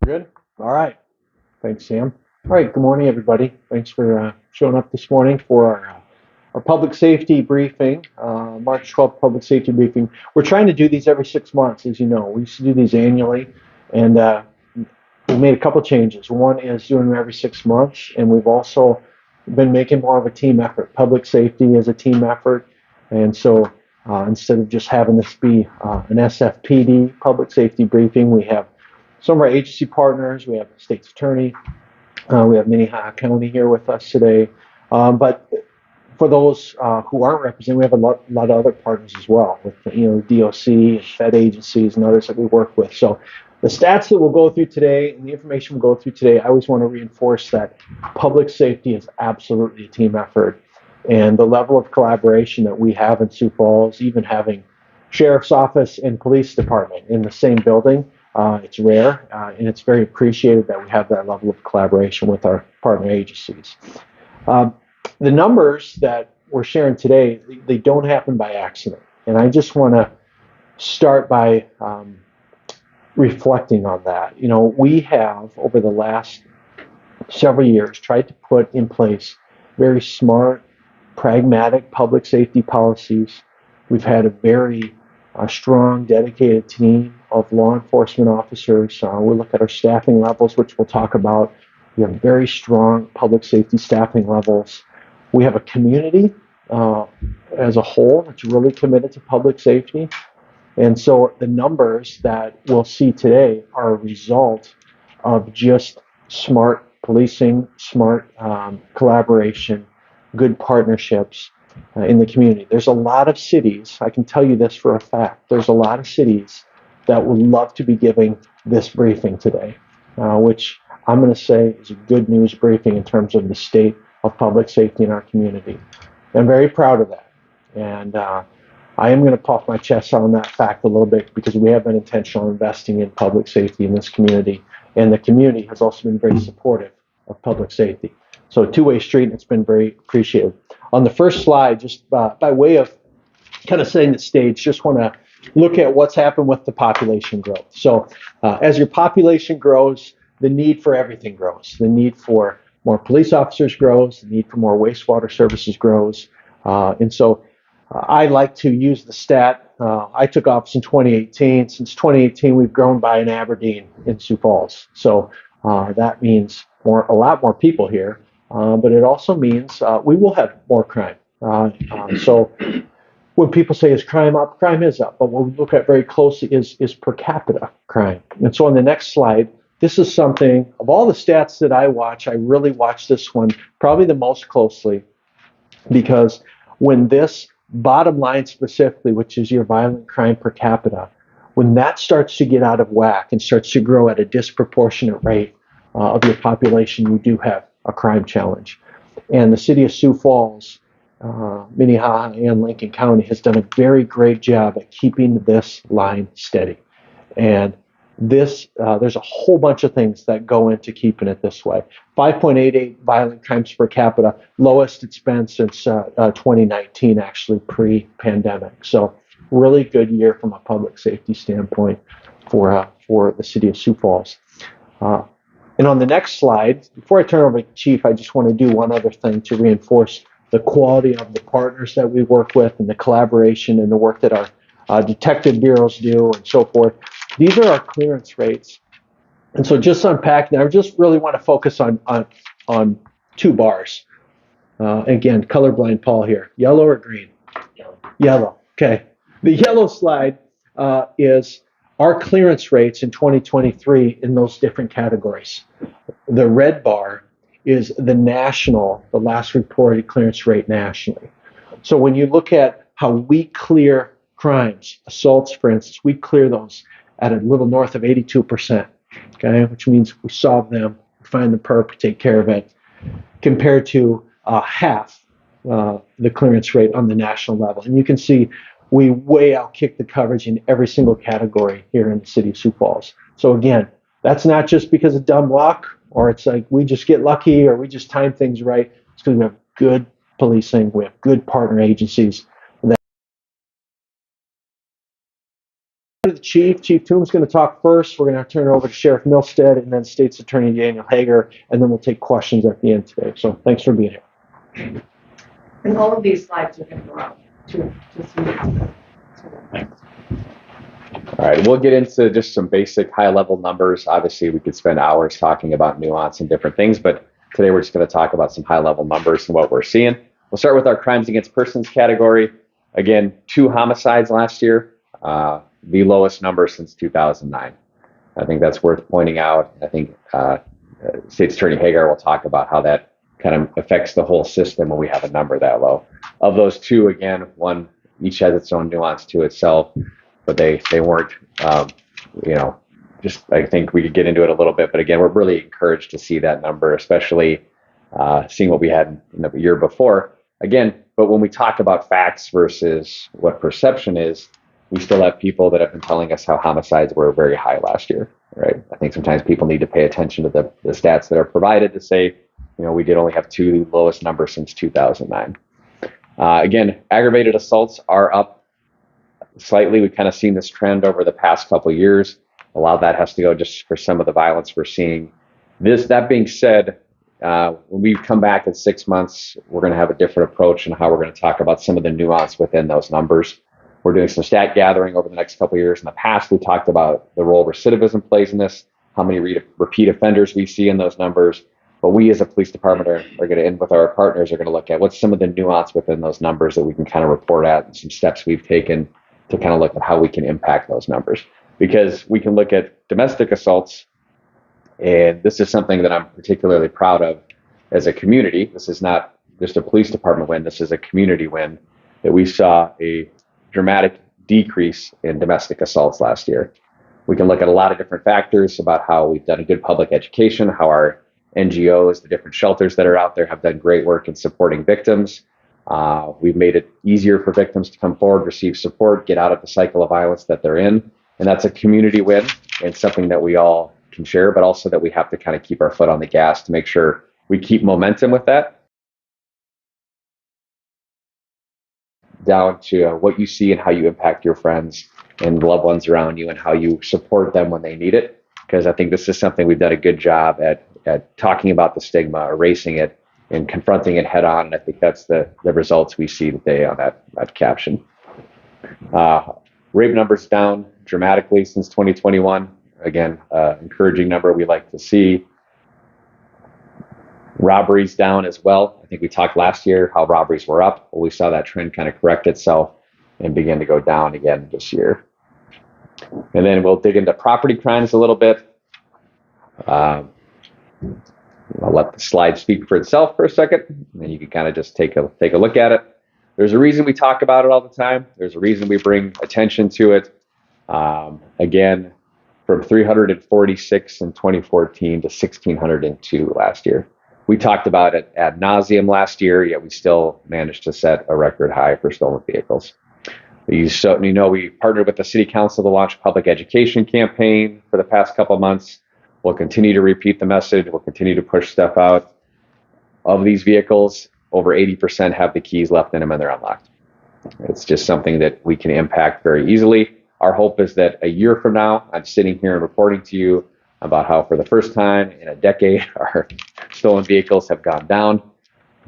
Good. All right. Thanks, Sam. All right. Good morning, everybody. Thanks for showing up this morning for our public safety briefing, March 12th public safety briefing. We're trying to do these every 6 months, as you know. We used to do these annually, and we've made a couple changes. One is doing them every 6 months, and we've also been making more of a team effort. Public safety is a team effort, and so instead of just having this be an SFPD public safety briefing, we have some of our agency partners. We have the state's attorney. We have Minnehaha County here with us today. But for those who aren't represented, we have a lot of other partners as well, with DOC and Fed agencies and others that we work with. So the stats that we'll go through today and the information we'll go through today, I always want to reinforce that public safety is absolutely a team effort, and the level of collaboration that we have in Sioux Falls, even having sheriff's office and police department in the same building. It's rare, and it's very appreciated that we have that level of collaboration with our partner agencies. Um, the numbers that we're sharing today, they don't happen by accident. And I just want to start by reflecting on that. We have, over the last several years, tried to put in place very smart, pragmatic public safety policies. We've had a very strong, dedicated team of law enforcement officers. We look at our staffing levels, which we'll talk about. We have very strong public safety staffing levels. We have a community as a whole that's really committed to public safety. And so the numbers that we'll see today are a result of just smart policing, smart collaboration, good partnerships in the community. There's a lot of cities, I can tell you this for a fact, there's a lot of cities that would love to be giving this briefing today, which I'm going to say is a good news briefing in terms of the state of public safety in our community. I'm very proud of that. And I am going to puff my chest on that fact a little bit because we have been intentional investing in public safety in this community. And the community has also been very supportive of public safety. So a two-way street, and it's been very appreciated. On the first slide, just by way of kind of setting the stage, just want to look at what's happened with the population growth. So as your population grows, the need for everything grows. The need for more police officers grows. The need for more wastewater services grows. And so I like to use the stat. I took office in 2018. Since 2018, we've grown by an Aberdeen in Sioux Falls. So that means a lot more people here. But it also means we will have more crime. So when people say, is crime up? Crime is up. But what we look at very closely is per capita crime. And so on the next slide, this is something, of all the stats that I watch, I really watch this one probably the most closely, because when this bottom line specifically, which is your violent crime per capita, when that starts to get out of whack and starts to grow at a disproportionate rate of your population, you do have a crime challenge. And the city of Sioux Falls, Minnehaha, and Lincoln County has done a very great job at keeping this line steady. And there's a whole bunch of things that go into keeping it this way. 5.88 violent crimes per capita, lowest it's been since 2019, actually pre-pandemic. So really good year from a public safety standpoint for the city of Sioux Falls. And on the next slide, before I turn over to Chief, I just want to do one other thing to reinforce the quality of the partners that we work with and the collaboration and the work that our detective bureaus do and so forth. These are our clearance rates. And so just unpacking, I just really want to focus on two bars. Again, colorblind Paul here. Yellow or green? Yellow. Yellow. Okay. The yellow slide is our clearance rates in 2023 in those different categories. The red bar is the last reported clearance rate nationally. So when you look at how we clear crimes, assaults, for instance, we clear those at a little north of 82%, okay, which means we solve them, we find the perp, take care of it, compared to half the clearance rate on the national level. And you can see we way outkick the coverage in every single category here in the city of Sioux Falls. So again, that's not just because of dumb luck, or it's like we just get lucky, or we just time things right. It's because we have good policing, we have good partner agencies. to the chief. Chief Toombs going to talk first. We're going to turn it over to Sheriff Milstead and then State's Attorney Daniel Hager, and then we'll take questions at the end today. So thanks for being here. And all of these slides are going to go out to see how. All right, we'll get into just some basic high-level numbers. Obviously, we could spend hours talking about nuance and different things, but today we're just going to talk about some high-level numbers and what we're seeing. We'll start with our crimes against persons category. Again, 2 homicides last year, the lowest number since 2009. I think that's worth pointing out. I think State's Attorney Hagar will talk about how that kind of affects the whole system when we have a number that low. Of those 2, again, one each has its own nuance to itself, but they weren't, just I think we could get into it a little bit. But again, we're really encouraged to see that number, especially seeing what we had in the year before. Again, but when we talk about facts versus what perception is, we still have people that have been telling us how homicides were very high last year, right? I think sometimes people need to pay attention to the stats that are provided to say, we did only have 2 lowest numbers since 2009. Again, aggravated assaults are up slightly. We've kind of seen this trend over the past couple of years. A lot of that has to go just for some of the violence we're seeing. That being said, when we come back in 6 months, we're going to have a different approach in how we're going to talk about some of the nuance within those numbers. We're doing some stat gathering over the next couple of years. In the past, we talked about the role recidivism plays in this, how many repeat offenders we see in those numbers. But we as a police department are going to, and with our partners, are going to look at what's some of the nuance within those numbers that we can kind of report at, and some steps we've taken to kind of look at how we can impact those numbers. Because we can look at domestic assaults, and this is something that I'm particularly proud of as a community. This is not just a police department win, this is a community win, that we saw a dramatic decrease in domestic assaults last year. We can look at a lot of different factors about how we've done a good public education, how our NGOs, the different shelters that are out there, have done great work in supporting victims. We've made it easier for victims to come forward, receive support, get out of the cycle of violence that they're in. And that's a community win and something that we all can share, but also that we have to kind of keep our foot on the gas to make sure we keep momentum with that. Down to what you see and how you impact your friends and loved ones around you and how you support them when they need it. Because I think this is something we've done a good job at talking about the stigma, erasing it, and confronting it head on. And I think that's the results we see today on that caption. Rape numbers down dramatically since 2021. Again, encouraging number we like to see. Robberies down as well. I think we talked last year how robberies were up. Well, we saw that trend kind of correct itself and begin to go down again this year. And then we'll dig into property crimes a little bit. I'll let the slide speak for itself for a second, and then you can kind of just take a look at it. There's a reason we talk about it all the time. There's a reason we bring attention to it. Again, from 346 in 2014 to 1,602 last year. We talked about it ad nauseum last year, yet we still managed to set a record high for stolen vehicles. We partnered with the City Council to launch a public education campaign for the past couple of months. We'll continue to repeat the message. We'll continue to push stuff out. Of these vehicles, over 80% have the keys left in them and they're unlocked. It's just something that we can impact very easily. Our hope is that a year from now, I'm sitting here and reporting to you about how for the first time in a decade, our stolen vehicles have gone down.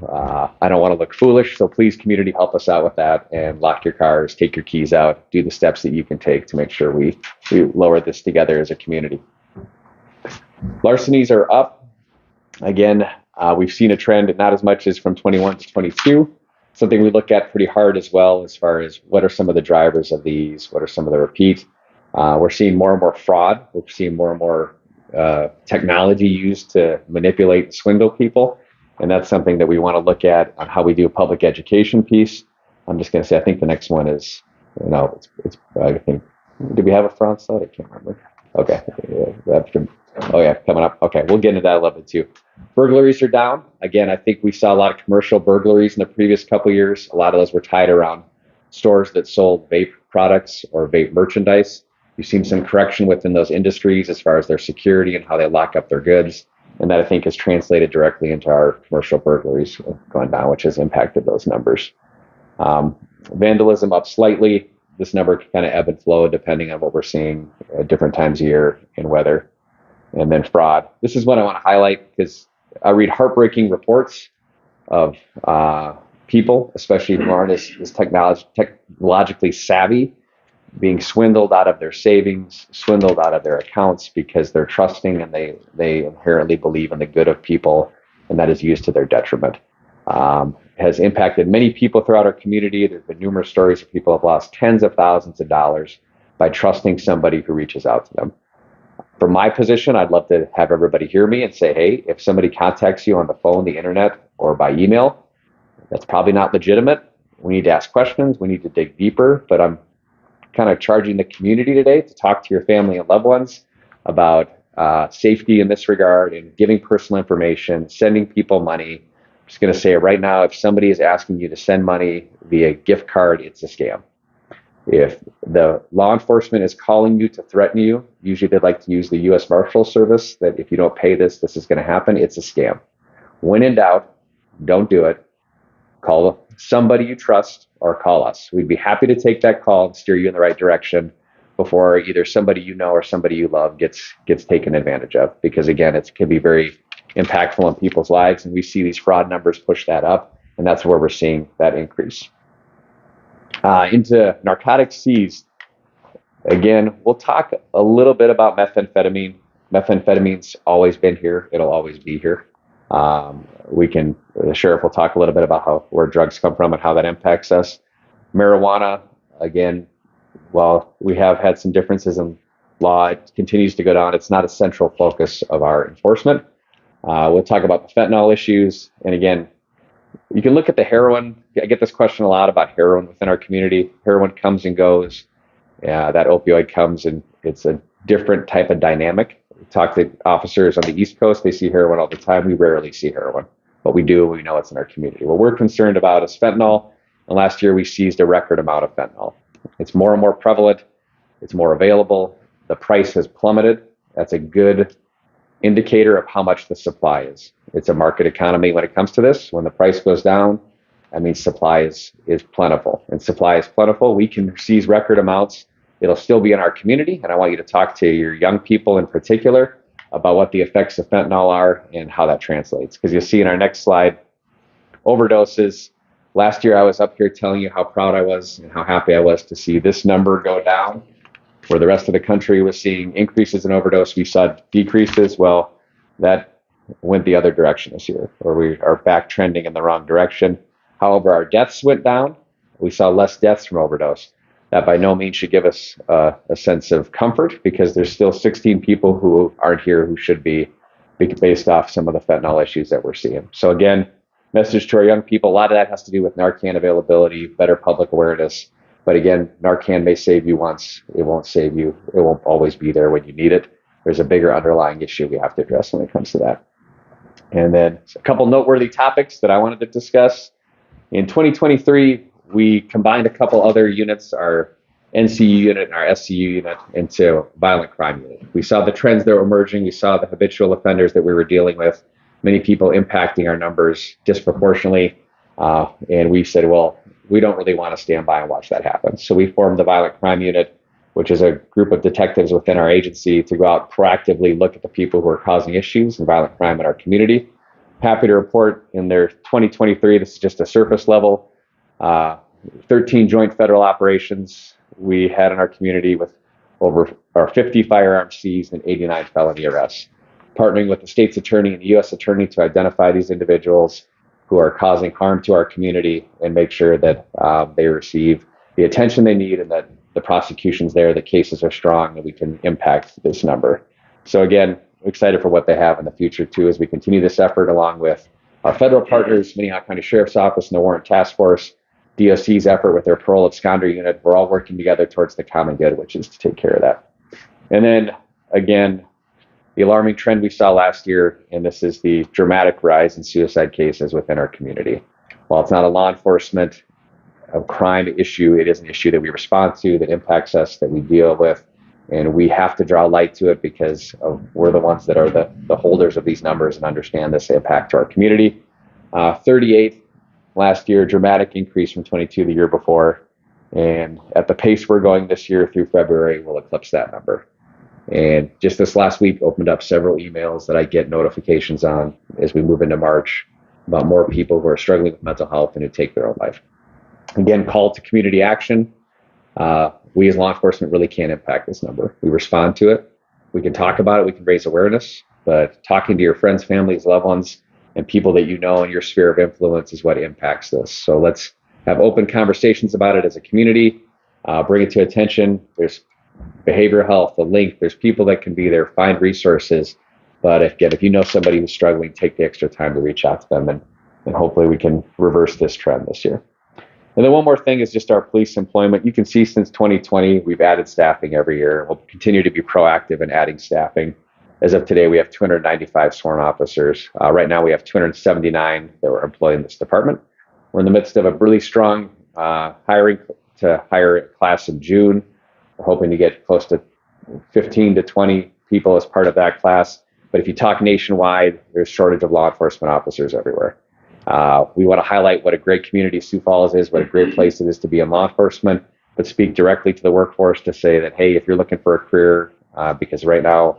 I don't want to look foolish, so please, community, help us out with that and lock your cars, take your keys out, do the steps that you can take to make sure we lower this together as a community. Larcenies are up. Again, we've seen a trend, not as much as from 21 to 22. Something we look at pretty hard as well, as far as what are some of the drivers of these, what are some of the repeat. We're seeing more and more fraud. We're seeing more and more technology used to manipulate and swindle people. And that's something that we want to look at on how we do a public education piece. I'm just going to say, I think the next one is, I think, did we have a fraud slide? I can't remember. Okay. Oh yeah, coming up. Okay, we'll get into that a little bit too. Burglaries are down. Again, I think we saw a lot of commercial burglaries in the previous couple of years. A lot of those were tied around stores that sold vape products or vape merchandise. You've seen some correction within those industries as far as their security and how they lock up their goods. And that, I think, is translated directly into our commercial burglaries going down, which has impacted those numbers. Vandalism up slightly. this number can kind of ebb and flow depending on what we're seeing at different times of year in weather. And then fraud. This is what I want to highlight because I read heartbreaking reports of people, especially who aren't as technologically savvy, being swindled out of their savings, swindled out of their accounts because they're trusting and they inherently believe in the good of people, and that is used to their detriment. Has impacted many people throughout our community. There's been numerous stories of people have lost tens of thousands of dollars by trusting somebody who reaches out to them. From my position, I'd love to have everybody hear me and say, hey, if somebody contacts you on the phone, the internet, or by email, that's probably not legitimate. We need to ask questions. We need to dig deeper. But I'm kind of charging the community today to talk to your family and loved ones about safety in this regard and giving personal information, sending people money. I'm just going to say it right now. If somebody is asking you to send money via gift card, it's a scam. If the law enforcement is calling you to threaten you, usually they'd like to use the U.S. Marshal Service, that if you don't pay this, this is going to happen. It's a scam. When in doubt, don't do it. Call somebody you trust or call us. We'd be happy to take that call and steer you in the right direction before either somebody you know or somebody you love gets taken advantage of. Because again, it can be very impactful in people's lives, and we see these fraud numbers push that up, and that's where we're seeing that increase. Into narcotics seized. Again, we'll talk a little bit about methamphetamine. Methamphetamine's always been here. It'll always be here. The sheriff will talk a little bit about where drugs come from and how that impacts us. Marijuana, again, while we have had some differences in law, it continues to go down. It's not a central focus of our enforcement. We'll talk about the fentanyl issues. And again, you can look at the heroin. I get this question a lot about heroin within our community. Heroin comes and goes. That opioid comes, and it's a different type of dynamic. We talk to officers on the East Coast. They see heroin all the time. We rarely see heroin. But we do, we know it's in our community. What we're concerned about is fentanyl. And last year, we seized a record amount of fentanyl. It's more and more prevalent. It's more available. The price has plummeted. That's a good indicator of how much the supply is. It's a market economy when it comes to this. When the price goes down, that means supply is plentiful. And supply is plentiful. We can seize record amounts. It'll still be in our community. And I want you to talk to your young people in particular about what the effects of fentanyl are and how that translates. Because you'll see in our next slide, overdoses. Last year, I was up here telling you how proud I was and how happy I was to see this number go down. Where the rest of the country was seeing increases in overdose, we saw decreases. Well, that went the other direction this year, where we are back trending in the wrong direction. However, our deaths went down. We saw less deaths from overdose. That by no means should give us a sense of comfort, because there's still 16 people who aren't here who should be, based off some of the fentanyl issues that we're seeing. So again, message to our young people, a lot of that has to do with Narcan availability, better public awareness. But again, Narcan may save you once. It won't save you. It won't always be there when you need it. There's a bigger underlying issue we have to address when it comes to that. And then a couple noteworthy topics that I wanted to discuss. In 2023, we combined a couple other units, our NCU unit and our SCU unit, into violent crime unit. We saw the trends that were emerging. We saw the habitual offenders that we were dealing with, many people impacting our numbers disproportionately. And we said, well, we don't really want to stand by and watch that happen. So we formed the Violent Crime Unit, which is a group of detectives within our agency to go out proactively look at the people who are causing issues and violent crime in our community. Happy to report in their 2023, this is just a surface level, 13 joint federal operations we had in our community with over 50 firearms seized and 89 felony arrests. Partnering with the state's attorney and the U.S. attorney to identify these individuals who are causing harm to our community and make sure that they receive the attention they need and that the prosecution's there, the cases are strong, and we can impact this number. So again, excited for what they have in the future too, as we continue this effort along with our federal partners, Minnehaha County Sheriff's Office and the Warrant Task Force, DOC's effort with their parole absconder unit. We're all working together towards the common good, which is to take care of that. And then again, the alarming trend we saw last year, and this is the dramatic rise in suicide cases within our community. While it's not a law enforcement crime issue, it is an issue that we respond to, that impacts us, that we deal with, and we have to draw light to it because we're the ones that are the holders of these numbers and understand this impact to our community. 38 last year, dramatic increase from 22 the year before. And at the pace we're going this year through February, we'll eclipse that number. And just this last week, opened up several emails that I get notifications on as we move into March about more people who are struggling with mental health and who take their own life. Again, call to community action. We as law enforcement really can't impact this number. We respond to it. We can talk about it. We can raise awareness. But talking to your friends, families, loved ones, and people that you know in your sphere of influence is what impacts this. So let's have open conversations about it as a community. Bring it to attention. There's behavioral health, the link. There's people that can be there. Find resources. But if you know somebody who's struggling, take the extra time to reach out to them, and hopefully we can reverse this trend this year. And then one more thing is just our police employment. You can see since 2020, we've added staffing every year. We'll continue to be proactive in adding staffing. As of today, we have 295 sworn officers. Right now, we have 279 that were employed in this department. We're in the midst of a really strong hiring to hire a class in June. We're hoping to get close to 15 to 20 people as part of that class. But if you talk nationwide, there's shortage of law enforcement officers everywhere. We want to highlight what a great community Sioux Falls is, what a great place it is to be in law enforcement, but speak directly to the workforce to say that, hey, if you're looking for a career, because right now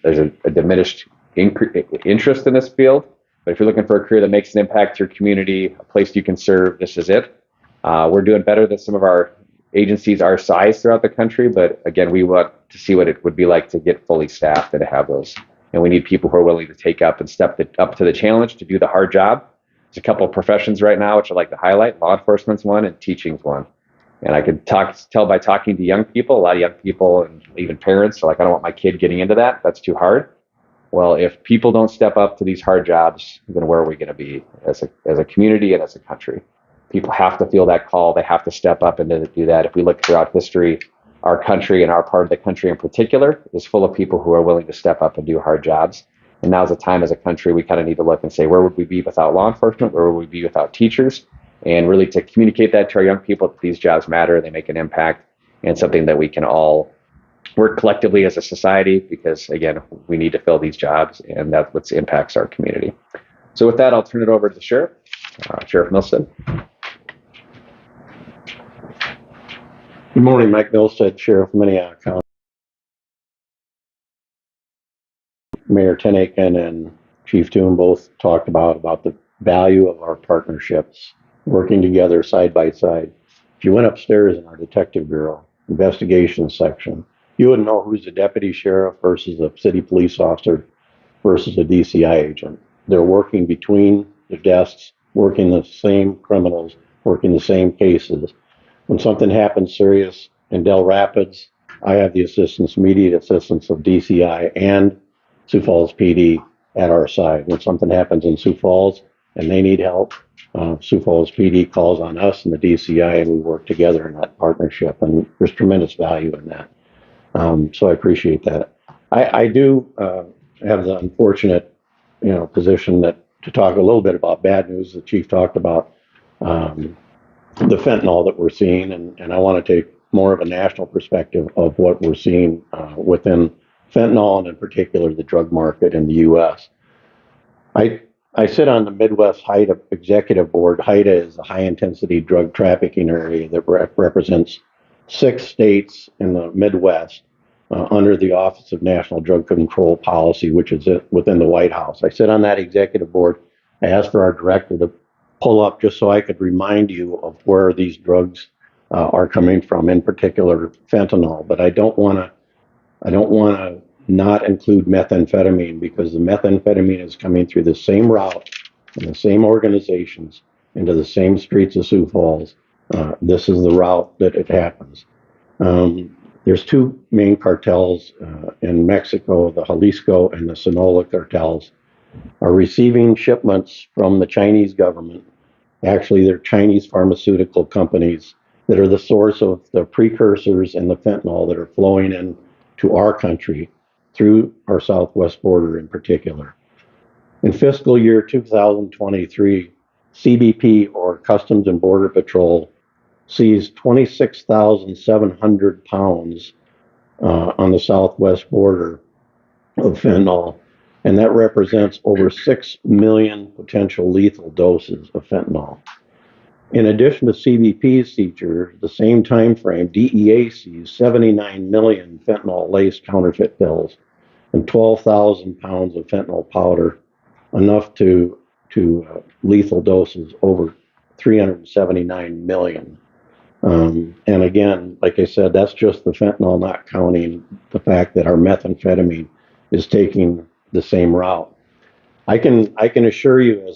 there's a diminished interest in this field, but if you're looking for a career that makes an impact to your community, a place you can serve, this is it. We're doing better than some of our agencies our size throughout the country, but again, we want to see what it would be like to get fully staffed and to have those. And we need people who are willing to take up and step up to the challenge to do the hard job. There's a couple of professions right now which I'd like to highlight. Law enforcement's one and teaching's one. And I could tell by talking to young people, a lot of young people and even parents are like, I don't want my kid getting into that. That's too hard. Well, if people don't step up to these hard jobs, then where are we going to be as a community and as a country? People have to feel that call. They have to step up and do that. If we look throughout history, our country and our part of the country in particular is full of people who are willing to step up and do hard jobs. And now's the time as a country we kind of need to look and say, where would we be without law enforcement? Where would we be without teachers? And really to communicate that to our young people that these jobs matter, they make an impact, and something that we can all work collectively as a society, because again, we need to fill these jobs, and that's what impacts our community. So with that, I'll turn it over to the Sheriff, Sheriff Milstead. Good morning, Mike Milstead, Sheriff of Minnehaha County. Mayor Tenaiken and Chief Toon both talked about the value of our partnerships, working together side by side. If you went upstairs in our detective bureau, investigations section, you wouldn't know who's a deputy sheriff versus a city police officer versus a DCI agent. They're working between the desks, working the same criminals, working the same cases. When something happens serious in Del Rapids, I have the immediate assistance of DCI and Sioux Falls PD at our side. When something happens in Sioux Falls and they need help, Sioux Falls PD calls on us and the DCI, and we work together in that partnership. And there's tremendous value in that. So I appreciate that. I do have the unfortunate, position to talk a little bit about bad news. The chief talked about the fentanyl that we're seeing, and I want to take more of a national perspective of what we're seeing within fentanyl, and in particular the drug market in the U.S. I sit on the Midwest HIDTA Executive Board. HIDTA is a high-intensity drug trafficking area that represents 6 states in the Midwest under the Office of National Drug Control Policy, which is within the White House. I sit on that executive board. I asked for our director to pull up just so I could remind you of where these drugs are coming from, in particular fentanyl. But I don't want to not include methamphetamine, because the methamphetamine is coming through the same route and the same organizations into the same streets of Sioux Falls. This is the route that it happens. There's 2 main cartels in Mexico, the Jalisco and the Sinaloa cartels, are receiving shipments from the Chinese government. Actually, they're Chinese pharmaceutical companies that are the source of the precursors and the fentanyl that are flowing in to our country through our southwest border in particular. In fiscal year 2023, CBP, or Customs and Border Patrol, seized 26,700 pounds on the southwest border of fentanyl, and that represents over 6 million potential lethal doses of fentanyl. In addition to CBP's seizure, the same time frame, DEA seized 79 million fentanyl-laced counterfeit pills and 12,000 pounds of fentanyl powder, enough to lethal doses over 379 million. And again, like I said, that's just the fentanyl, not counting the fact that our methamphetamine is taking the same route. I can assure you,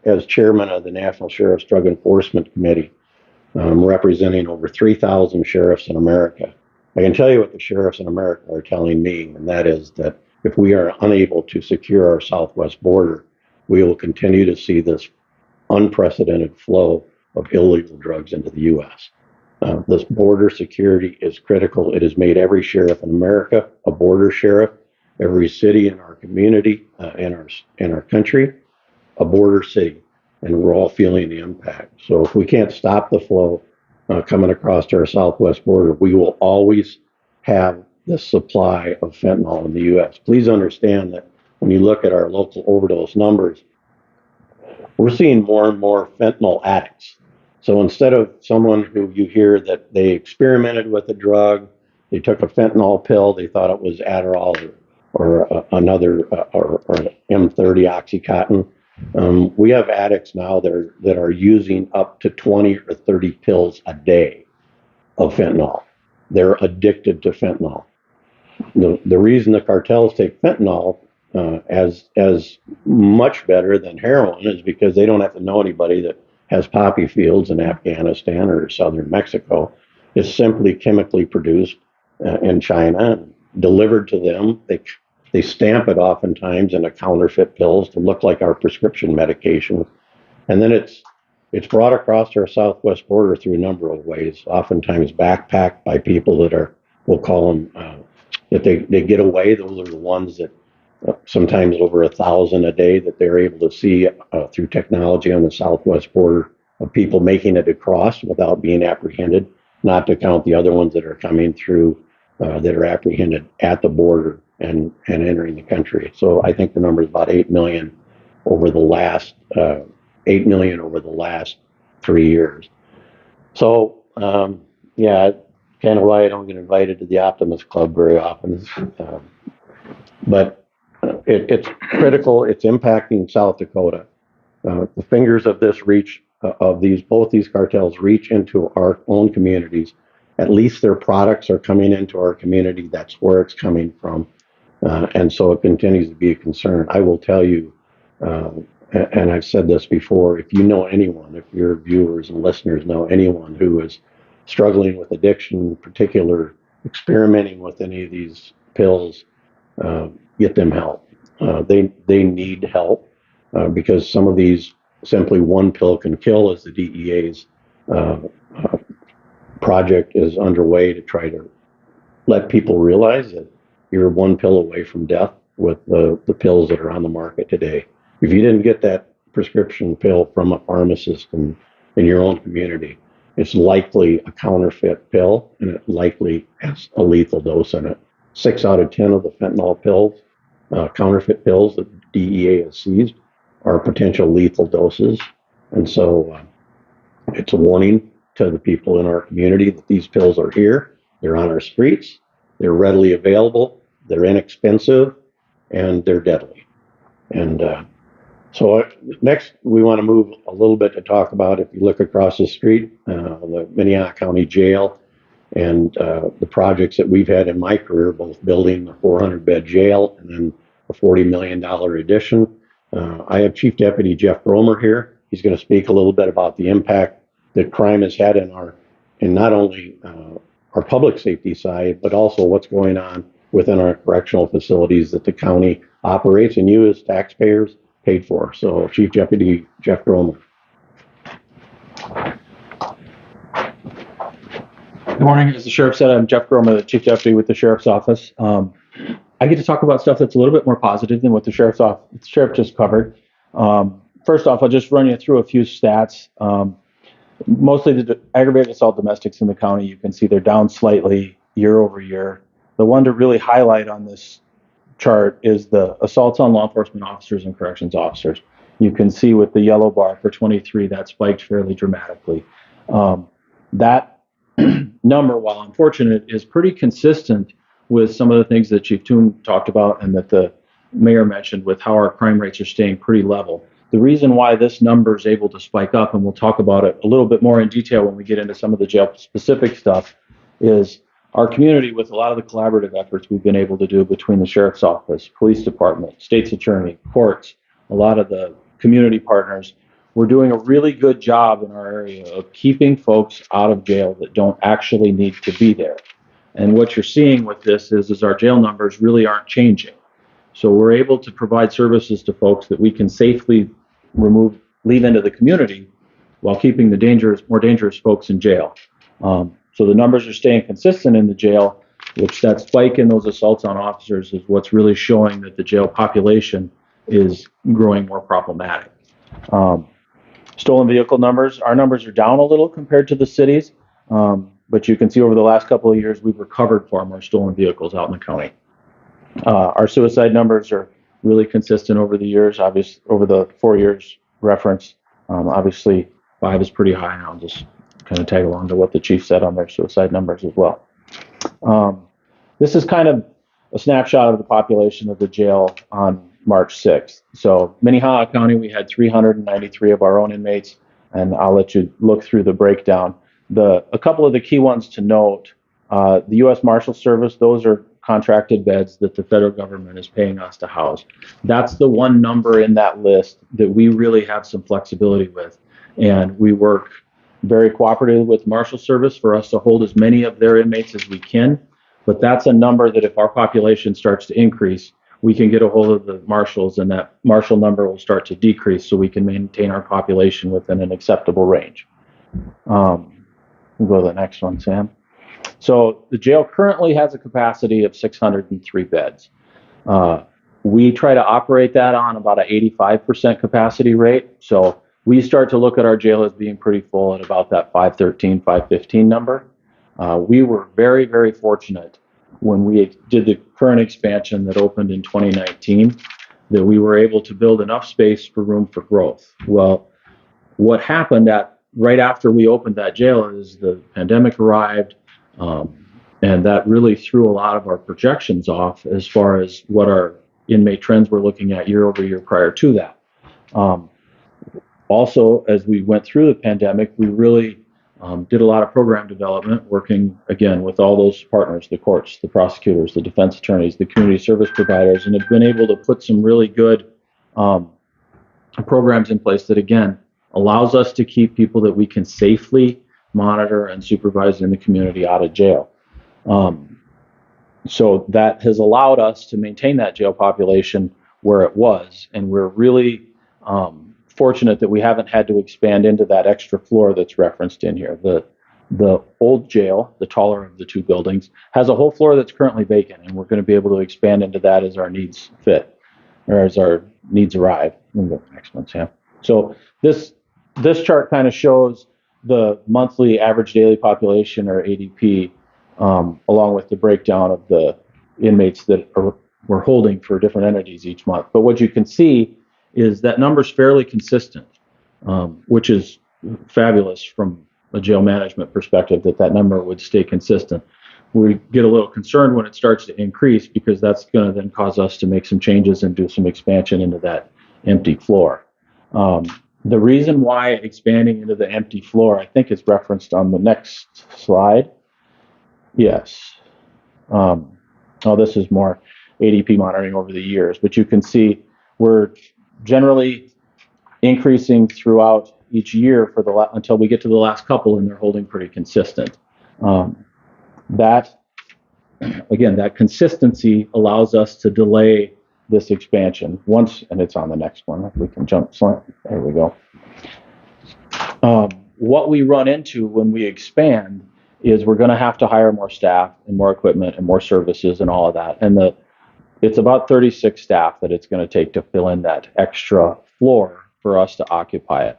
as chairman of the National Sheriff's Drug Enforcement Committee, representing over 3,000 sheriffs in America, I can tell you what the sheriffs in America are telling me, and that is that if we are unable to secure our southwest border, we will continue to see this unprecedented flow of illegal drugs into the U.S. This border security is critical. It has made every sheriff in America a border sheriff, every city in our community, in our country, a border city, and we're all feeling the impact. So if we can't stop the flow coming across our southwest border, we will always have the supply of fentanyl in the U.S. Please understand that when you look at our local overdose numbers, we're seeing more and more fentanyl addicts. So instead of someone who you hear that they experimented with a drug, they took a fentanyl pill, they thought it was Adderall or another or M30 Oxycontin. We have addicts now that are using up to 20 or 30 pills a day of fentanyl. They're addicted to fentanyl. The reason the cartels take fentanyl as much better than heroin is because they don't have to know anybody that has poppy fields in Afghanistan or southern Mexico. It's simply chemically produced in China and delivered to them. They stamp it oftentimes in a counterfeit pills to look like our prescription medication. And then it's brought across our southwest border through a number of ways, oftentimes backpacked by people that are, we'll call them, that they get away. Those are the ones that sometimes over 1,000 a day that they're able to see through technology on the southwest border of people making it across without being apprehended, not to count the other ones that are coming through that are apprehended at the border and entering the country. So I think the number is about 8 million over the last 8 million over the last 3 years. So yeah, kind of why I don't get invited to the Optimist Club very often. But it's critical. It's impacting South Dakota. The fingers of this reach of both these cartels reach into our own communities. At least their products are coming into our community. That's where it's coming from. And so it continues to be a concern. I will tell you, and I've said this before, if you know anyone, if your viewers and listeners know anyone who is struggling with addiction, in particular, experimenting with any of these pills, get them help. They need help because some of these simply one pill can kill, as the DEA's project is underway to try to let people realize that you're one pill away from death with the pills that are on the market today. If you didn't get that prescription pill from a pharmacist in your own community, it's likely a counterfeit pill, and it likely has a lethal dose in it. 6 out of 10 of the fentanyl pills, counterfeit pills that DEA has seized, are potential lethal doses. And so it's a warning to the people in our community that these pills are here, they're on our streets, they're readily available, they're inexpensive, and they're deadly. And so next, we want to move a little bit to talk about, if you look across the street, the Minnehaha County Jail and the projects that we've had in my career, both building the 400-bed jail and then a $40 million addition. I have Chief Deputy Jeff Gromer here. He's going to speak a little bit about the impact that crime has had in not only our public safety side, but also what's going on within our correctional facilities that the county operates and you as taxpayers paid for. So Chief Deputy Jeff Gromer. Good morning. As the sheriff said, I'm Jeff Gromer, the Chief Deputy with the Sheriff's Office. I get to talk about stuff that's a little bit more positive than what the Sheriff just covered. First off, I'll just run you through a few stats. Mostly the aggravated assault domestics in the county, you can see they're down slightly year over year. The one to really highlight on this chart is the assaults on law enforcement officers and corrections officers. You can see with the yellow bar for 23, that spiked fairly dramatically. That number, while unfortunate, is pretty consistent with some of the things that Chief Toon talked about and that the mayor mentioned with how our crime rates are staying pretty level. The reason why this number is able to spike up, and we'll talk about it a little bit more in detail when we get into some of the jail specific stuff, is our community, with a lot of the collaborative efforts we've been able to do between the sheriff's office, police department, state's attorney, courts, a lot of the community partners, we're doing a really good job in our area of keeping folks out of jail that don't actually need to be there. And what you're seeing with this is our jail numbers really aren't changing. So we're able to provide services to folks that we can safely leave into the community while keeping the more dangerous folks in jail. So the numbers are staying consistent in the jail, which that spike in those assaults on officers is what's really showing that the jail population is growing more problematic. Stolen vehicle numbers, our numbers are down a little compared to the cities, but you can see over the last couple of years, we've recovered far more stolen vehicles out in the county. Our suicide numbers are really consistent over the years, obviously over the 4 years reference. Obviously, 5 is pretty high, and I'll just kind of tag along to what the chief said on their suicide numbers as well. This is kind of a snapshot of the population of the jail on March 6th. So Minnehaha County, we had 393 of our own inmates, and I'll let you look through the breakdown. A couple of the key ones to note, the U.S. Marshal Service, those are contracted beds that the federal government is paying us to house. That's the one number in that list that we really have some flexibility with. And we work very cooperative with Marshal Service for us to hold as many of their inmates as we can. But that's a number that if our population starts to increase, we can get a hold of the marshals, and that marshal number will start to decrease so we can maintain our population within an acceptable range. We'll go to the next one, Sam. So the jail currently has a capacity of 603 beds. We try to operate that on about an 85% capacity rate. So we start to look at our jail as being pretty full at about that 513, 515 number. We were very, very fortunate when we did the current expansion that opened in 2019 that we were able to build enough space for room for growth. Well, what happened right after we opened that jail is the pandemic arrived, and that really threw a lot of our projections off as far as what our inmate trends were looking at year over year prior to that. Also, as we went through the pandemic, we really did a lot of program development, working again with all those partners, the courts, the prosecutors, the defense attorneys, the community service providers, and have been able to put some really good programs in place that, again, allows us to keep people that we can safely monitor and supervise in the community out of jail. So that has allowed us to maintain that jail population where it was, and we're really fortunate that we haven't had to expand into that extra floor that's referenced in here. The old jail, the taller of the two buildings, has a whole floor that's currently vacant, and we're going to be able to expand into that as our needs fit, or as our needs arrive. We'll go to the next one, Sam. So this chart kind of shows the monthly average daily population, or ADP, along with the breakdown of the inmates that we're holding for different entities each month. But what you can see is that number's fairly consistent, which is fabulous from a jail management perspective, that number would stay consistent. We get a little concerned when it starts to increase, because that's going to then cause us to make some changes and do some expansion into that empty floor. The reason why expanding into the empty floor, I think, is referenced on the next slide. Yes. This is more ADP monitoring over the years, but you can see we're generally increasing throughout each year until we get to the last couple, and they're holding pretty consistent. That consistency allows us to delay this expansion and it's on the next one. If we can jump, there we go. What we run into when we expand is we're going to have to hire more staff and more equipment and more services and all of that. And it's about 36 staff that it's going to take to fill in that extra floor for us to occupy it.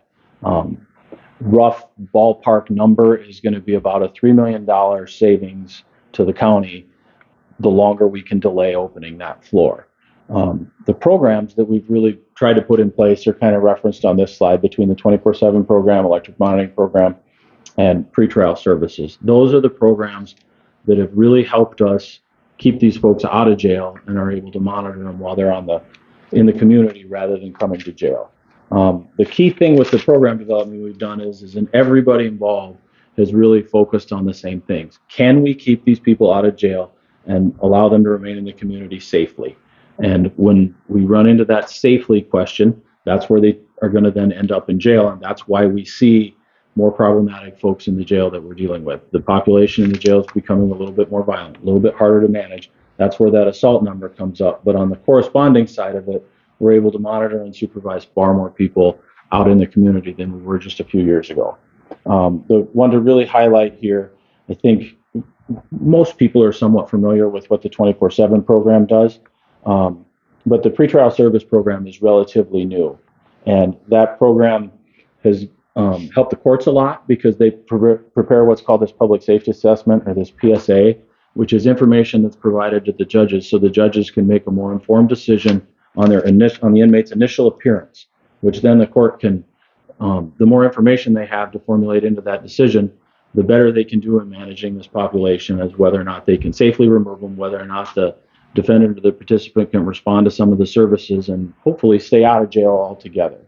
Rough ballpark number is going to be about a $3 million savings to the county the longer we can delay opening that floor. The programs that we've really tried to put in place are kind of referenced on this slide between the 24/7 program, electric monitoring program, and pretrial services. Those are the programs that have really helped us keep these folks out of jail and are able to monitor them while they're in the community rather than coming to jail. The key thing with the program development we've done is everybody involved has really focused on the same things. Can we keep these people out of jail and allow them to remain in the community safely? And when we run into that safely question, that's where they are going to then end up in jail. And that's why we see more problematic folks in the jail that we're dealing with. The population in the jail is becoming a little bit more violent, a little bit harder to manage. That's where that assault number comes up. But on the corresponding side of it, we're able to monitor and supervise far more people out in the community than we were just a few years ago. The one to really highlight here, I think most people are somewhat familiar with what the 24/7 program does, but the pretrial service program is relatively new. And that program has helped the courts a lot because they prepare what's called this public safety assessment, or this PSA, which is information that's provided to the judges so the judges can make a more informed decision on the inmate's initial appearance, which then the court can, the more information they have to formulate into that decision, the better they can do in managing this population, as whether or not they can safely remove them, whether or not the defendant or the participant can respond to some of the services and hopefully stay out of jail altogether.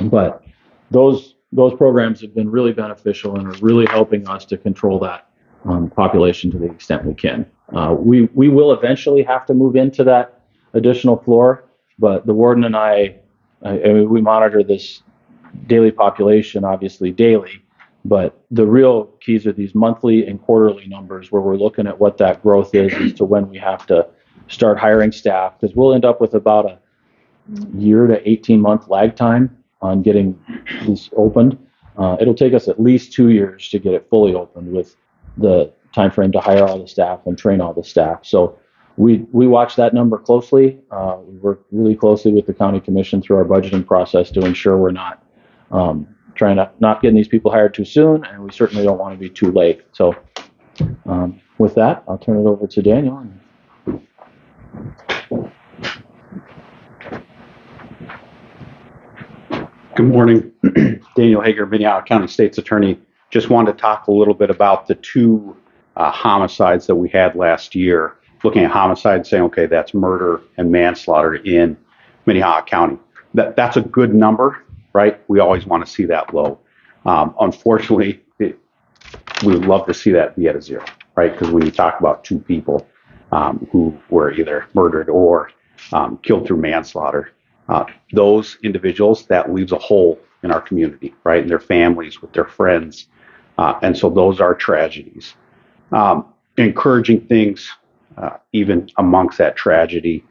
But those programs have been really beneficial and are really helping us to control that population to the extent we can. We will eventually have to move into that additional floor, but the warden and I mean, we monitor this daily population obviously daily, but the real keys are these monthly and quarterly numbers where we're looking at what that growth is as to when we have to start hiring staff, because we'll end up with about a year to 18-month lag time on getting these opened. It'll take us at least 2 years to get it fully opened with the time frame to hire all the staff and train all the staff. So we watch that number closely. We work really closely with the county commission through our budgeting process to ensure we're not not getting these people hired too soon, and we certainly don't want to be too late. So with that, I'll turn it over to Daniel. Good morning. Daniel Hager, Minnehaha County State's Attorney. Just wanted to talk a little bit about the two homicides that we had last year. Looking at homicide, saying, okay, that's murder and manslaughter in Minnehaha County. That's a good number, right? We always want to see that low. Unfortunately, we would love to see that be at a zero, right? Because when you talk about two people who were either murdered or killed through manslaughter, those individuals, that leaves a hole in our community, right? In their families, with their friends. And so those are tragedies. Encouraging things, even amongst that tragedy,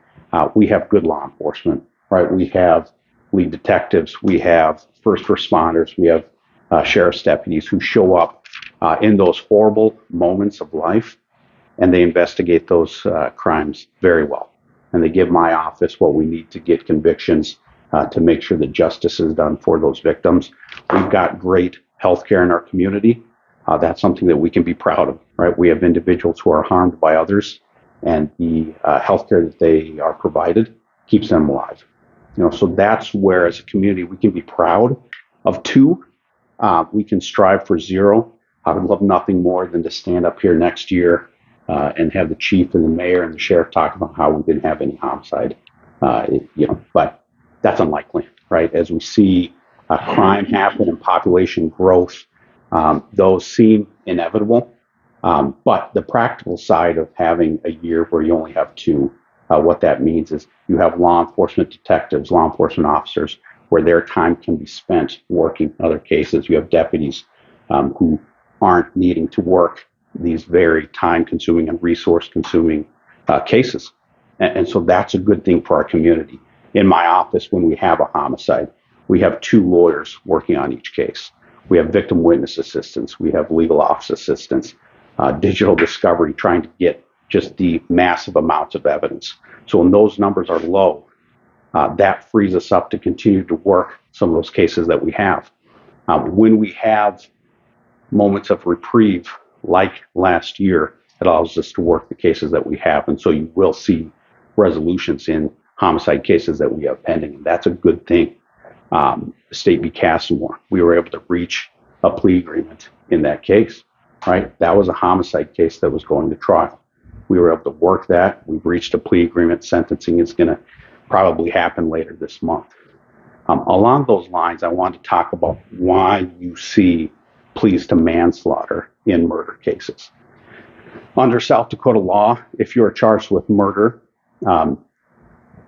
we have good law enforcement, right? We have lead detectives, we have first responders, we have sheriff's deputies who show up in those horrible moments of life, and they investigate those crimes very well. And they give my office what we need to get convictions to make sure that justice is done for those victims. We've got great healthcare in our community. That's something that we can be proud of, right? We have individuals who are harmed by others, and the healthcare that they are provided keeps them alive. So that's where, as a community, we can be proud of two. We can strive for zero. I would love nothing more than to stand up here next year and have the chief and the mayor and the sheriff talk about how we didn't have any homicide. But that's unlikely, right? As we see crime happen and population growth, those seem inevitable. But the practical side of having a year where you only have two, what that means is you have law enforcement detectives, law enforcement officers, where their time can be spent working other cases. You have deputies who aren't needing to work these very time-consuming and resource-consuming cases. And so that's a good thing for our community. In my office, when we have a homicide, we have two lawyers working on each case. We have victim witness assistants. We have legal office assistants, digital discovery, trying to get just the massive amounts of evidence. So when those numbers are low, that frees us up to continue to work some of those cases that we have. When we have moments of reprieve, like last year, it allows us to work the cases that we have. And so you will see resolutions in homicide cases that we have pending. And that's a good thing. State v. Castlemore, we were able to reach a plea agreement in that case, right? That was a homicide case that was going to trial. We were able to work that. We've reached a plea agreement. Sentencing is going to probably happen later this month. Along those lines, I want to talk about why you see pleas to manslaughter in murder cases. Under South Dakota law, if you are charged with murder, the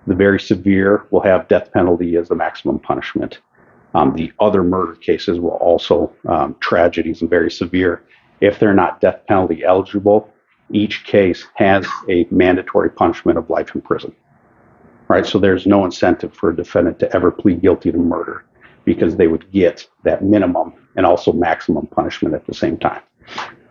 very severe will have death penalty as the maximum punishment. The other murder cases will also, tragedies and very severe. If they're not death penalty eligible, each case has a mandatory punishment of life in prison. Right? So there's no incentive for a defendant to ever plead guilty to murder because they would get that minimum and also maximum punishment at the same time.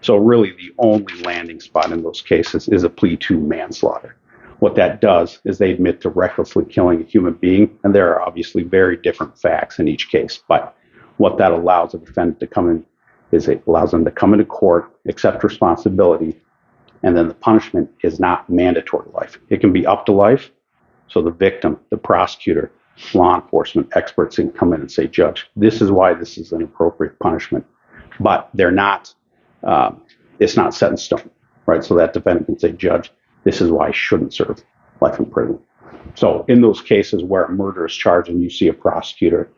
So really the only landing spot in those cases is a plea to manslaughter. What that does is they admit to recklessly killing a human being, and there are obviously very different facts in each case, but what that allows a defendant to come in is it allows them to come into court, accept responsibility, and then the punishment is not mandatory life. It can be up to life. So the victim, the prosecutor, law enforcement experts can come in and say, Judge, this is why this is an appropriate punishment. But they're not, it's not set in stone, right? So that defendant can say, Judge, this is why I shouldn't serve life in prison. So in those cases where a murder is charged and you see a prosecutor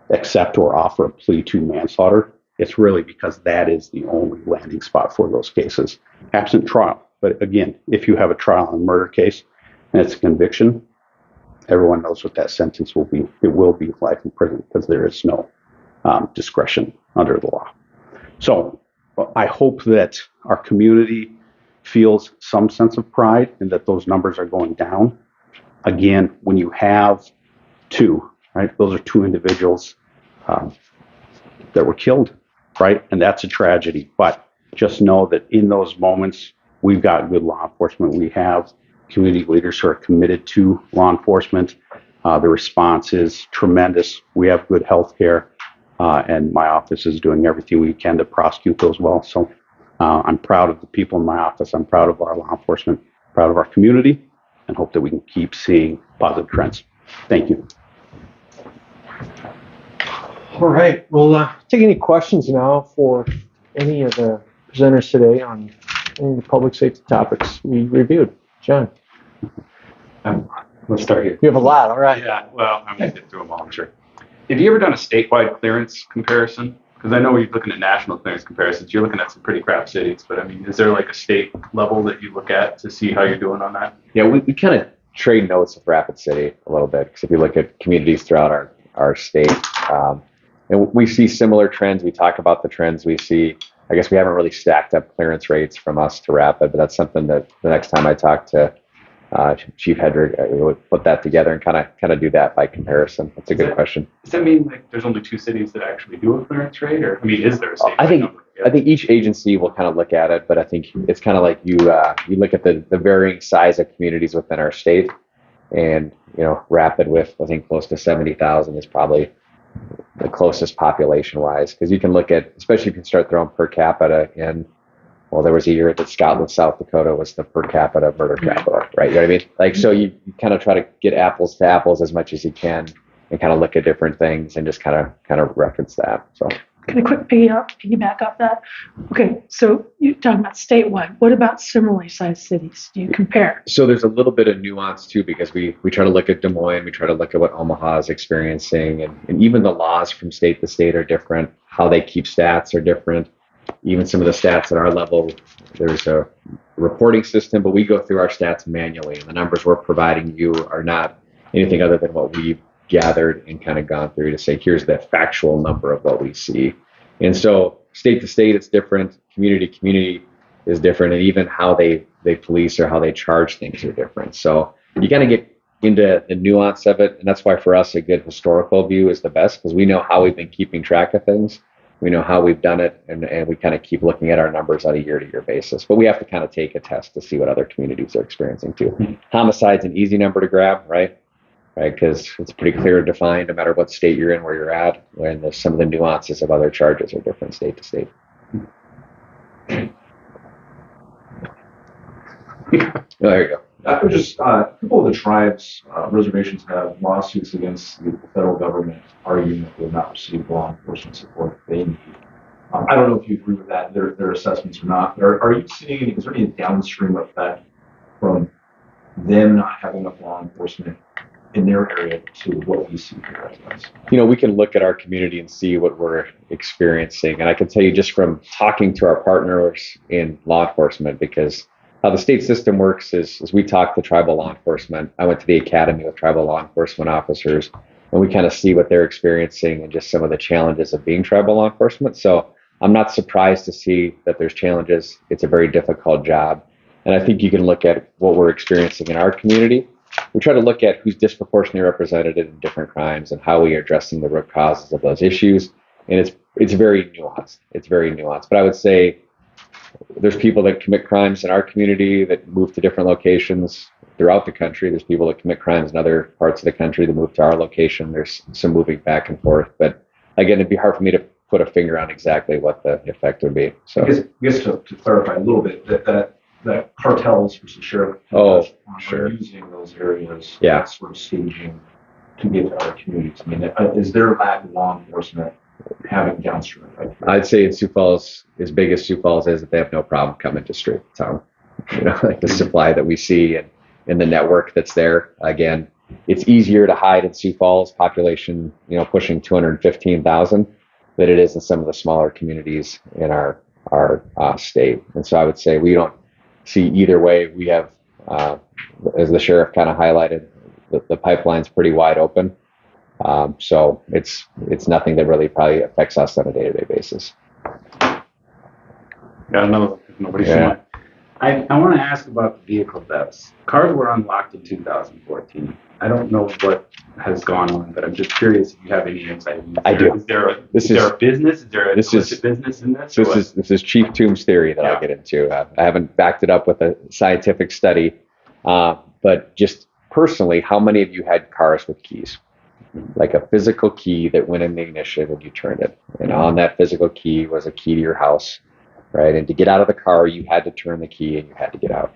accept or offer a plea to manslaughter, it's really because that is the only landing spot for those cases, absent trial. But again, if you have a trial in a murder case, and it's a conviction, everyone knows what that sentence will be. It will be life in prison because there is no discretion under the law. So I hope that our community feels some sense of pride and that those numbers are going down. Again, when you have two, right, those are two individuals that were killed, right? And that's a tragedy. But just know that in those moments, we've got good law enforcement. We have community leaders who are committed to law enforcement. The response is tremendous. We have good health care, and my office is doing everything we can to prosecute those well. So I'm proud of the people in my office. I'm proud of our law enforcement, proud of our community, and hope that we can keep seeing positive trends. Thank you. All right. We'll take any questions now for any of the presenters today on any of the public safety topics we reviewed. John. Let's start here. You have a lot. All right. Yeah, well, I'm going to get through them all, I'm sure. Have you ever done a statewide clearance comparison? Because I know when you're looking at national clearance comparisons, you're looking at some pretty crap cities, but I mean, is there like a state level that you look at to see how you're doing on that? Yeah, we kind of trade notes with Rapid City a little bit, because if you look at communities throughout our state, and we see similar trends. We talk about the trends we see. I guess we haven't really stacked up clearance rates from us to Rapid, but that's something that the next time I talk to Chief Hedrick, we would put that together and kind of do that by comparison. That's a good question. Does that mean like there's only two cities that actually do a clearance rate, or I mean, is there a statewide I think number? Yeah. I think each agency will kind of look at it, but I think it's kind of like you look at the varying size of communities within our state, and Rapid with I think close to 70,000 is probably the closest population-wise, because you can look at, especially if you start throwing per capita in. Well, there was a year that Scotland, South Dakota was the per capita murder capital, right? You know what I mean? Like, so you kind of try to get apples to apples as much as you can, and kind of look at different things and just kind of reference that. So. Can I quick piggyback off that? Okay, so you're talking about statewide. What about similarly sized cities? Do you compare? So there's a little bit of nuance too, because we try to look at Des Moines, we try to look at what Omaha is experiencing, and even the laws from state to state are different. How they keep stats are different. Even some of the stats at our level, there's a reporting system, but we go through our stats manually, and the numbers we're providing you are not anything other than what we've gathered and kind of gone through to say, here's the factual number of what we see. And so state to state, it's different. Community to community is different. And even how they police or how they charge things are different. So you got to get into the nuance of it. And that's why for us, a good historical view is the best, because we know how we've been keeping track of things. We know how we've done it, and we kind of keep looking at our numbers on a year-to-year basis. But we have to kind of take a test to see what other communities are experiencing too. Mm-hmm. Homicide's an easy number to grab, right? Because it's pretty clear and defined no matter what state you're in, where you're at, when some of the nuances of other charges are different state to state. There you go. Just a couple of the tribes, reservations have lawsuits against the federal government arguing that they have not received law enforcement support they need. I don't know if you agree with that, their assessments or not. But are you seeing, is there any downstream effect from them not having enough law enforcement in their area to what we see here as well? You know, we can look at our community and see what we're experiencing. And I can tell you just from talking to our partners in law enforcement, because how the state system works is we talk to tribal law enforcement. I went to the academy with tribal law enforcement officers, and we kind of see what they're experiencing and just some of the challenges of being tribal law enforcement. So I'm not surprised to see that there's challenges. It's a very difficult job. And I think you can look at what we're experiencing in our community. We try to look at who's disproportionately represented in different crimes and how we are addressing the root causes of those issues. And it's very nuanced. It's very nuanced. But I would say there's people that commit crimes in our community that move to different locations throughout the country. There's people that commit crimes in other parts of the country that move to our location. There's some moving back and forth. But again, it'd be hard for me to put a finger on exactly what the effect would be. So I guess to clarify a little bit, that cartels versus sheriff Oh, are sure. using those areas Yeah. as sort of staging to get to other communities. I mean, is there lack of law enforcement having downstream effect? I'd say in Sioux Falls, as big as Sioux Falls is, that they have no problem coming to straight town. You know, like the supply that we see and the network that's there. Again, it's easier to hide in Sioux Falls, population, you know, pushing 215,000, than it is in some of the smaller communities in our state. And so I would say we don't see either way. We have, as the sheriff kind of highlighted, the pipeline's pretty wide open. So it's nothing that really probably affects us on a day-to-day basis. Got another. Nobody's Yeah. I want to ask about the vehicle thefts. Cars were unlocked in 2014. I don't know what has gone on, but I'm just curious if you have any insight. I do. Is there a This is is- there a business? Is there a this is- illicit business in this? or what? This is Chief Toombs' theory that Yeah. I'll get into. I haven't backed it up with a scientific study, but just personally, how many of you had cars with keys? Like a physical key that went in the ignition and you turned it. And on that physical key was a key to your house, right? And to get out of the car, you had to turn the key and you had to get out.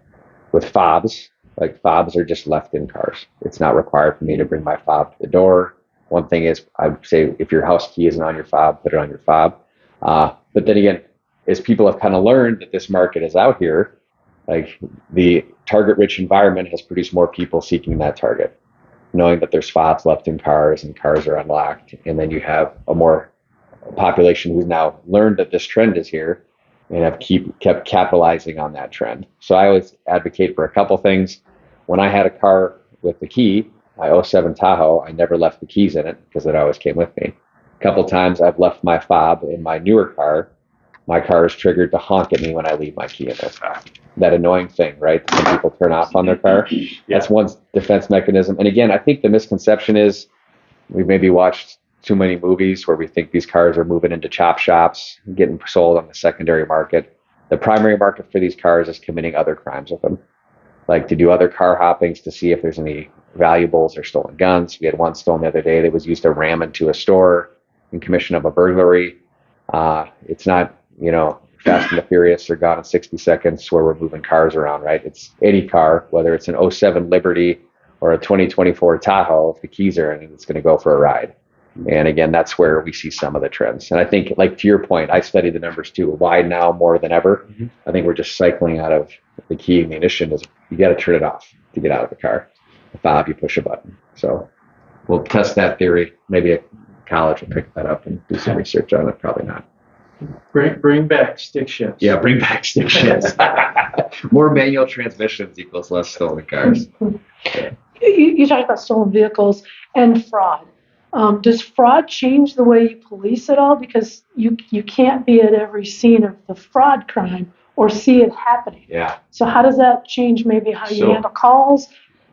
With fobs, like fobs are just left in cars. It's not required for me to bring my fob to the door. One thing is, I would say if your house key isn't on your fob, put it on your fob. But then again, as people have kind of learned that this market is out here, like the target-rich environment has produced more people seeking that target, knowing that there's fobs left in cars and cars are unlocked. And then you have a more population who's now learned that this trend is here and have kept capitalizing on that trend. So I always advocate for a couple things. When I had a car with the key, my 07 Tahoe, I never left the keys in it because it always came with me. A couple times I've left my fob in my newer car. My car is triggered to honk at me when I leave my key in there. That annoying thing, right? Some people turn off on their car. That's one defense mechanism. And again, I think the misconception is we maybe watched too many movies where we think these cars are moving into chop shops, getting sold on the secondary market. The primary market for these cars is committing other crimes with them, like to do other car hoppings to see if there's any valuables or stolen guns. We had one stolen the other day that was used to ram into a store in commission of a burglary. It's not, Fast and the Furious or Gone in 60 Seconds where we're moving cars around, right? It's any car, whether it's an 07 Liberty or a 2024 Tahoe, if the keys are in it, it's going to go for a ride. And again, that's where we see some of the trends. And I think, like to your point, I study the numbers too. Why now more than ever? Mm-hmm. I think we're just cycling out of the key ignition is you got to turn it off to get out of the car. The fob, you push a button. So we'll test that theory. Maybe a college will pick that up and do some research on it. Probably not. Bring back stick shifts. Yeah, bring back stick shifts. More manual transmissions equals less stolen cars. You talked about stolen vehicles and fraud. Does fraud change the way you police at all? Because you can't be at every scene of the fraud crime or see it happening. Yeah. So how does that change maybe how you handle calls?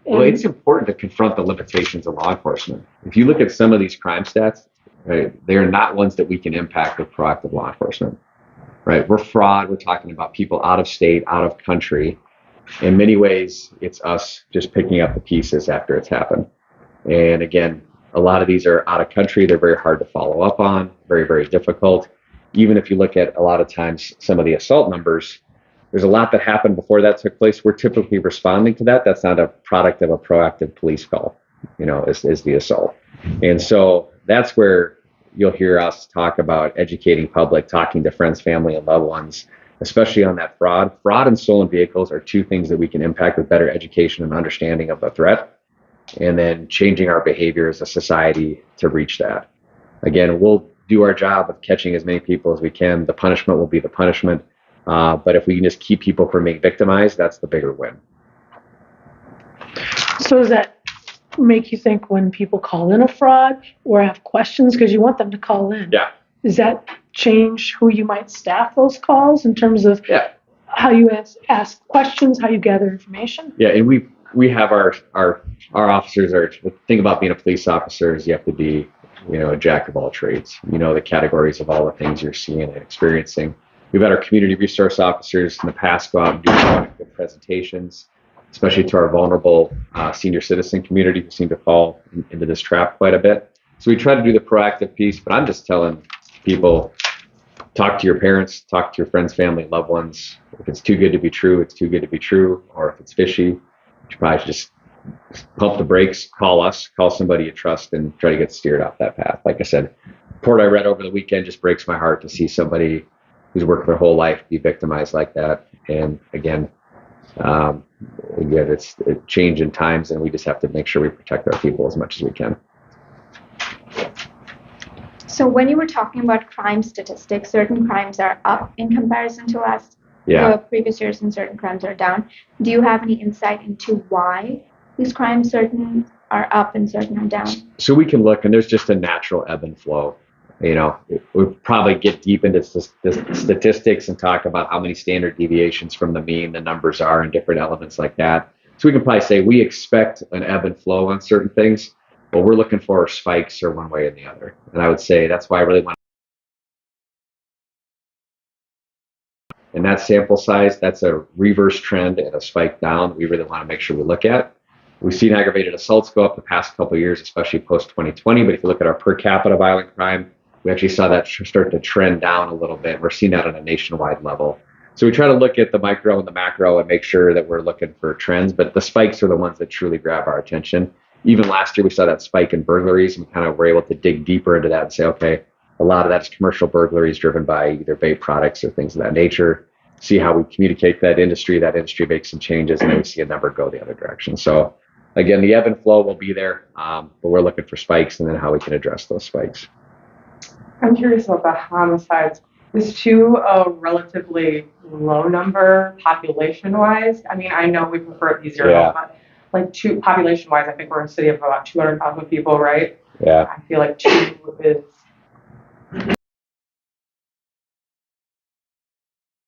Well, it's important to confront the limitations of law enforcement. If you look at some of these crime stats, right, they are not ones that we can impact with proactive law enforcement. Right? We're fraud. We're talking about people out of state, out of country. In many ways, it's us just picking up the pieces after it's happened. And again, a lot of these are out of country. They're very hard to follow up on, very, very difficult. Even if you look at a lot of times some of the assault numbers, there's a lot that happened before that took place. We're typically responding to that. That's not a product of a proactive police call, is the assault. And so that's where you'll hear us talk about educating public, talking to friends, family, and loved ones, especially on that fraud. Fraud and stolen vehicles are two things that we can impact with better education and understanding of the threat, and then changing our behavior as a society to reach that. Again, we'll do our job of catching as many people as we can. The punishment will be the punishment. But if we can just keep people from being victimized, that's the bigger win. So does that make you think when people call in a fraud or have questions, because you want them to call in? Yeah. Does that change who you might staff those calls in terms of how you ask questions, how you gather information? Yeah, and we have our officers are, the thing about being a police officer is you have to be, a jack of all trades. The categories of all the things you're seeing and experiencing. We've had our community resource officers in the past go out and do proactive presentations, especially to our vulnerable senior citizen community who seem to fall into this trap quite a bit. So we try to do the proactive piece, but I'm just telling people, talk to your parents, talk to your friends, family, loved ones. If it's too good to be true, it's too good to be true. Or if it's fishy, you should probably just pump the brakes, call us, call somebody you trust, and try to get steered off that path. Like I said, the report I read over the weekend just breaks my heart to see somebody who's worked their whole life be victimized like that. And again, it's a change in times, and we just have to make sure we protect our people as much as we can. So when you were talking about crime statistics, certain crimes are up in comparison to the previous years, and certain crimes are down. Do you have any insight into why these crimes, certain are up and certain are down? So we can look, and there's just a natural ebb and flow. We'll probably get deep into the statistics and talk about how many standard deviations from the mean the numbers are and different elements like that. So we can probably say we expect an ebb and flow on certain things, but we're looking for spikes or one way or the other. And I would say that's why I really want. And that sample size, that's a reverse trend and a spike down we really want to make sure we look at. We've seen aggravated assaults go up the past couple of years, especially post 2020. But if you look at our per capita violent crime, we actually saw that start to trend down a little bit. We're seeing that on a nationwide level. So we try to look at the micro and the macro and make sure that we're looking for trends. But the spikes are the ones that truly grab our attention. Even last year, we saw that spike in burglaries, and we kind of were able to dig deeper into that and say, okay, a lot of that's commercial burglaries driven by either vape products or things of that nature. See how we communicate that industry makes some changes, and then we see a number go the other direction. So again, the ebb and flow will be there, but we're looking for spikes and then how we can address those spikes. I'm curious about the homicides. Is 2 a relatively low number population-wise? I mean, I know we prefer it be 0, but like 2 population-wise, I think we're in a city of about 200,000 people, right? Yeah. I feel like 2 is.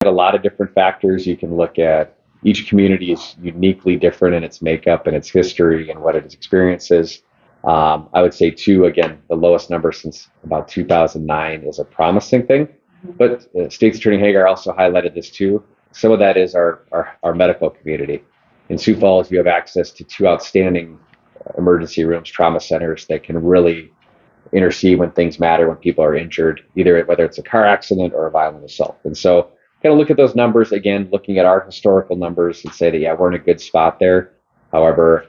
A lot of different factors you can look at. Each community is uniquely different in its makeup and its history and what its experiences. I would say 2, again, the lowest number since about 2009 is a promising thing. But State's Attorney Hagar also highlighted this too. Some of that is our medical community. In Sioux Falls, you have access to 2 outstanding emergency rooms, trauma centers that can really intercede when things matter, when people are injured, either whether it's a car accident or a violent assault. And so kind of look at those numbers, again, looking at our historical numbers and say that, yeah, we're in a good spot there. However,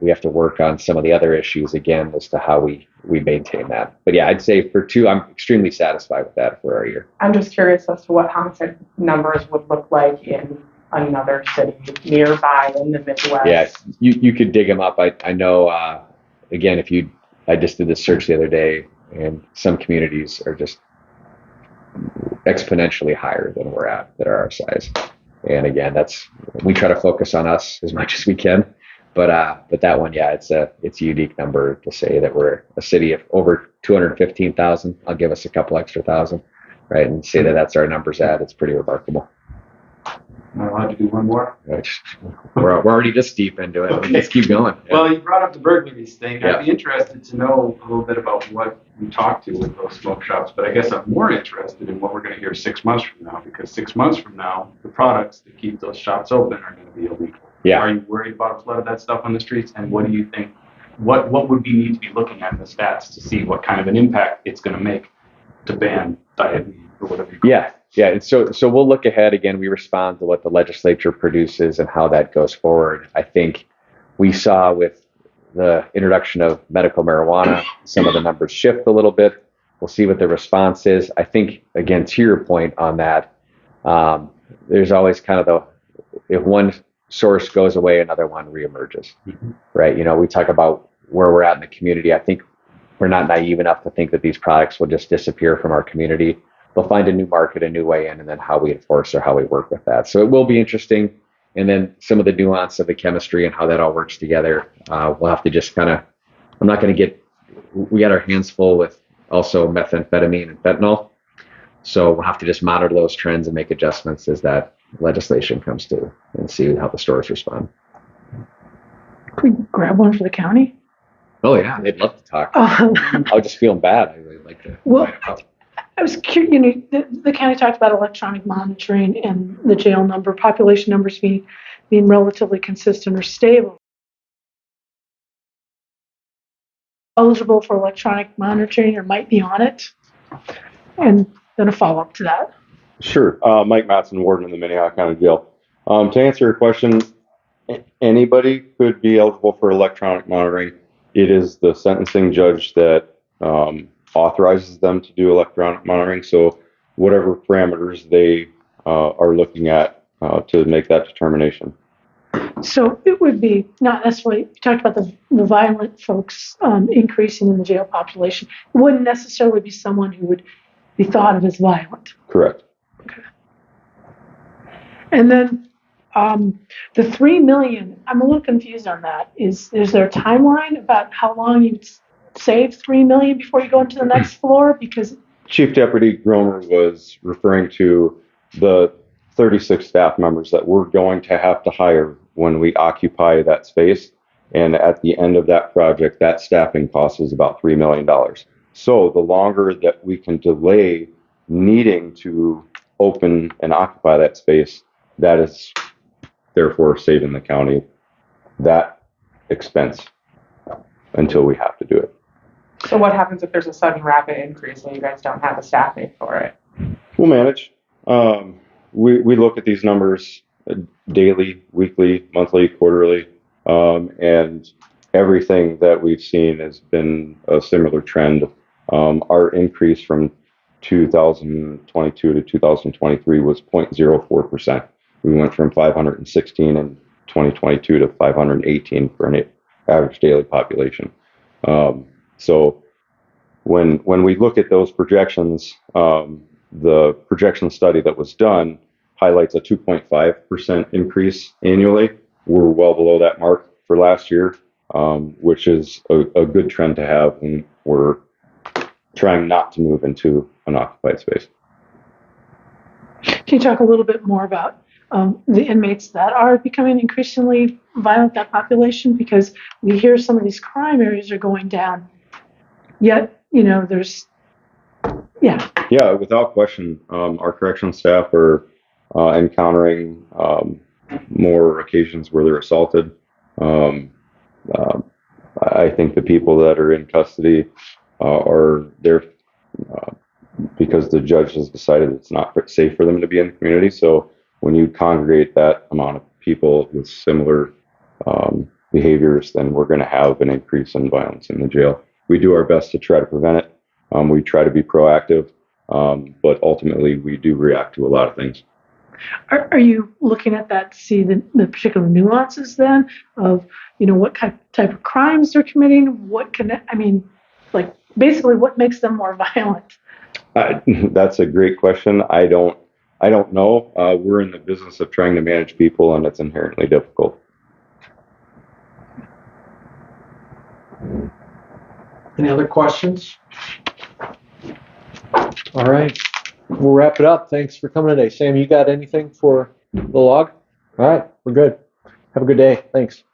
we have to work on some of the other issues, again, as to how we maintain that. But yeah, I'd say for 2, I'm extremely satisfied with that for our year. I'm just curious as to what homicide numbers would look like in another city nearby in the Midwest. Yeah, you could dig them up. I know, again, I just did this search the other day, and some communities are just exponentially higher than we're at that are our size. And again, we try to focus on us as much as we can, but that one, yeah, it's a unique number to say that we're a city of over 215,000. I'll give us a couple extra thousand, right, and say that that's our numbers at. It's pretty remarkable. Am I allowed to do one more? We're already this deep into it. Okay. Let's keep going. Yeah. Well, you brought up the burglaries thing. Yeah. I'd be interested to know a little bit about what you talked to with those smoke shops, but I guess I'm more interested in what we're going to hear 6 months from now, because 6 months from now, the products that keep those shops open are going to be illegal. Yeah. Are you worried about a flood of that stuff on the streets? And what do you think, what would we need to be looking at in the stats to see what kind of an impact it's going to make to ban diet or whatever you call it? Yeah. Yeah, and so we'll look ahead again. We respond to what the legislature produces and how that goes forward. I think we saw with the introduction of medical marijuana, some of the numbers shift a little bit. We'll see what the response is. I think, again, to your point on that, there's always kind of if one source goes away, another one reemerges, right? We talk about where we're at in the community. I think we're not naive enough to think that these products will just disappear from our community. They'll find a new market, a new way in, and then how we enforce or how we work with that. So it will be interesting. And then some of the nuance of the chemistry and how that all works together. We'll have to just I'm not going to we got our hands full with also methamphetamine and fentanyl. So we'll have to just monitor those trends and make adjustments as that legislation comes to and see how the stores respond. Could we grab one for the county? Oh yeah, they'd love to talk. I was just feeling bad. I really like to. Well, I was curious, the county talked about electronic monitoring and the jail population numbers being relatively consistent or stable. Eligible for electronic monitoring or might be on it? And then a follow-up to that. Sure. Mike Matson, warden in the Minnehaha County Jail. To answer your question, anybody could be eligible for electronic monitoring. It is the sentencing judge that authorizes them to do electronic monitoring. So whatever parameters they are looking at to make that determination. So it would be not necessarily, you talked about the violent folks increasing in the jail population. It wouldn't necessarily be someone who would be thought of as violent. Correct. Okay. And then the 3 million, I'm a little confused on that. Is there a timeline about how long you'd save 3 million before you go into the next floor? Because Chief Deputy Gromer was referring to the 36 staff members that we're going to have to hire when we occupy that space. And at the end of that project, that staffing cost is about $3 million. So the longer that we can delay needing to open and occupy that space, that is therefore saving the county that expense until we have to do it. So what happens if there's a sudden rapid increase and you guys don't have the staffing for it? We'll manage. We look at these numbers daily, weekly, monthly, quarterly, and everything that we've seen has been a similar trend. Our increase from 2022 to 2023 was 0.04%. We went from 516 in 2022 to 518 for an average daily population. So when we look at those projections, the projection study that was done highlights a 2.5% increase annually. We're well below that mark for last year, which is a good trend to have when we're trying not to move into an occupied space. Can you talk a little bit more about the inmates that are becoming increasingly violent, that population? Because we hear some of these crime areas are going down, yet, there's, yeah. Yeah, without question, our correctional staff are encountering more occasions where they're assaulted. I think the people that are in custody are there because the judge has decided it's not safe for them to be in the community. So when you congregate that amount of people with similar behaviors, then we're going to have an increase in violence in the jail. We do our best to try to prevent it. We try to be proactive, but ultimately we do react to a lot of things. Are you looking at that to see the particular nuances then of, what type of crimes they're committing? Basically what makes them more violent? That's a great question. I don't know. We're in the business of trying to manage people, and it's inherently difficult. Any other questions? All right. We'll wrap it up. Thanks for coming today. Sam, you got anything for the log? All right. We're good. Have a good day. Thanks.